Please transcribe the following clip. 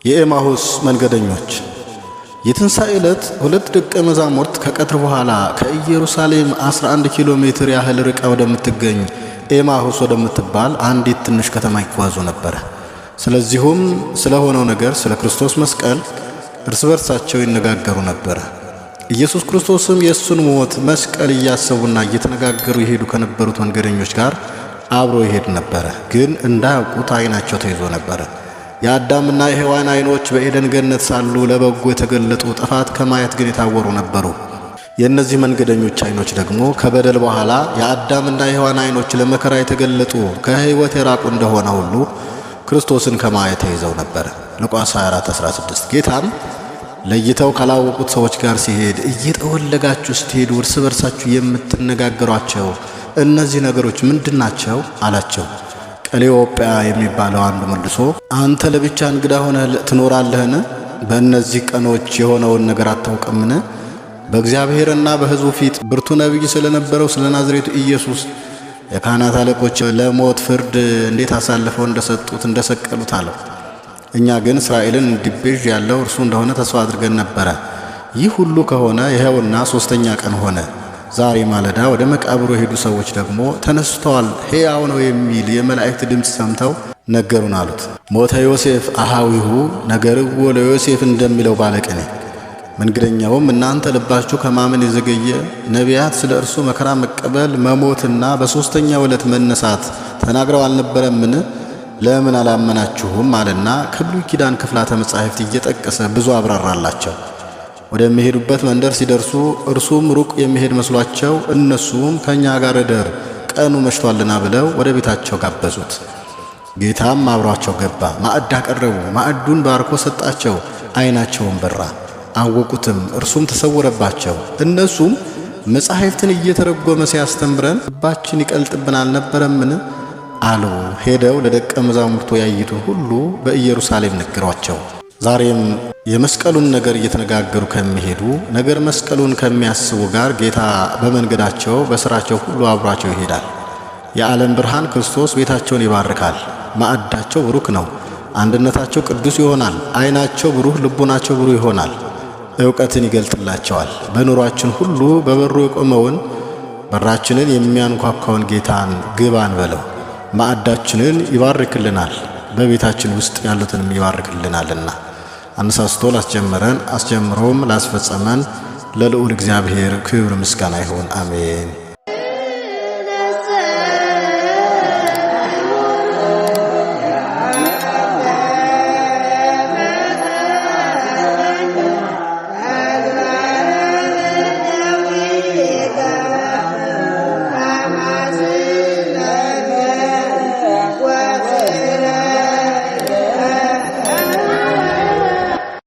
የኤማሁስ መንገደኞች። የትንሣኤ ዕለት ሁለት ደቀ መዛሙርት ከቀትር በኋላ ከኢየሩሳሌም 11 ኪሎ ሜትር ያህል ርቃ ወደምትገኝ ኤማሁስ ወደምትባል አንዲት ትንሽ ከተማ ይጓዙ ነበር። ስለዚሁም ስለሆነው ነገር ስለ ክርስቶስ መስቀል እርስ በርሳቸው ይነጋገሩ ነበር። ኢየሱስ ክርስቶስም የእሱን ሞት መስቀል እያሰቡና እየተነጋገሩ ይሄዱ ከነበሩት መንገደኞች ጋር አብሮ ይሄድ ነበር። ግን እንዳያውቁት ዓይናቸው ተይዞ ነበር። የአዳምና የሔዋን ዓይኖች በኤደን ገነት ሳሉ ለበጎ የተገለጡ፣ ጥፋት ከማየት ግን የታወሩ ነበሩ። የእነዚህ መንገደኞች ዓይኖች ደግሞ ከበደል በኋላ የአዳምና የሔዋን ዓይኖች ለመከራ የተገለጡ፣ ከሕይወት የራቁ እንደሆነ ሁሉ ክርስቶስን ከማየት ተይዘው ነበር። ሉቃስ 24:16 ጌታም ለይተው ካላወቁት ሰዎች ጋር ሲሄድ እየጠወለጋችሁ ስትሄዱ እርስ በርሳችሁ የምትነጋገሯቸው እነዚህ ነገሮች ምንድናቸው? አላቸው። ቀሌዮጵያ የሚባለው አንዱ መልሶ አንተ ለብቻ እንግዳ ሆነህ ትኖራለህን? በእነዚህ ቀኖች የሆነውን ነገር አታውቅምን? በእግዚአብሔርና በሕዝቡ ፊት ብርቱ ነቢይ ስለነበረው ስለ ናዝሬቱ ኢየሱስ የካህናት አለቆች ለሞት ፍርድ እንዴት አሳልፈው እንደሰቀሉት አለው። እኛ ግን እስራኤልን እንዲቤዥ ያለው እርሱ እንደሆነ ተስፋ አድርገን ነበረ። ይህ ሁሉ ከሆነ ይኸውና 3ኛ ቀን ሆነ። ዛሬ ማለዳ ወደ መቃብሩ የሄዱ ሰዎች ደግሞ ተነስተዋል፣ ሕያው ነው የሚል የመላእክት ድምፅ ሰምተው ነገሩን አሉት። ሞተ ዮሴፍ አሃዊሁ ነገርዎ ለዮሴፍ እንደሚለው ባለቅኔ። መንገደኛውም እናንተ ልባችሁ ከማመን የዘገየ ነቢያት ስለ እርሱ መከራ መቀበል መሞትና በ3ኛው ዕለት መነሳት ተናግረው አልነበረምን? ለምን አላመናችሁም? አለና ከብሉይ ኪዳን ክፍላተ መጻሕፍት እየጠቀሰ ብዙ አብራራላቸው። ወደሚሄዱበት መንደር ሲደርሱ እርሱም ሩቅ የሚሄድ መስሏቸው እነሱም ከኛ ጋር እደር ቀኑ መሽቷልና ብለው ወደ ቤታቸው ጋበዙት። ጌታም አብሯቸው ገባ። ማዕድ አቀረቡ። ማዕዱን ባርኮ ሰጣቸው። ዓይናቸውን በራ፣ አወቁትም። እርሱም ተሰወረባቸው። እነሱም መጻሕፍትን እየተረጎመ ሲያስተምረን ልባችን ይቀልጥብን አልነበረምን? አሉ። ሄደው ለደቀ መዛሙርቱ ያዩትን ሁሉ በኢየሩሳሌም ነገሯቸው። ዛሬም የመስቀሉን ነገር እየተነጋገሩ ከሚሄዱ ነገር መስቀሉን ከሚያስቡ ጋር ጌታ በመንገዳቸው በሥራቸው ሁሉ አብሯቸው ይሄዳል። የዓለም ብርሃን ክርስቶስ ቤታቸውን ይባርካል። ማዕዳቸው ብሩክ ነው። አንድነታቸው ቅዱስ ይሆናል። ዓይናቸው ብሩህ፣ ልቡናቸው ብሩህ ይሆናል። ዕውቀትን ይገልጥላቸዋል። በኑሯችን ሁሉ በበሩ የቆመውን በራችንን የሚያንኳኳውን ጌታን ግባን በለው። ማዕዳችንን ይባርክልናል፣ በቤታችን ውስጥ ያሉትንም ይባርክልናልና። አነሳስቶ ላስጀመረን አስጀምሮም ላስፈጸመን ለልዑል እግዚአብሔር ክብር ምስጋና ይሁን፣ አሜን።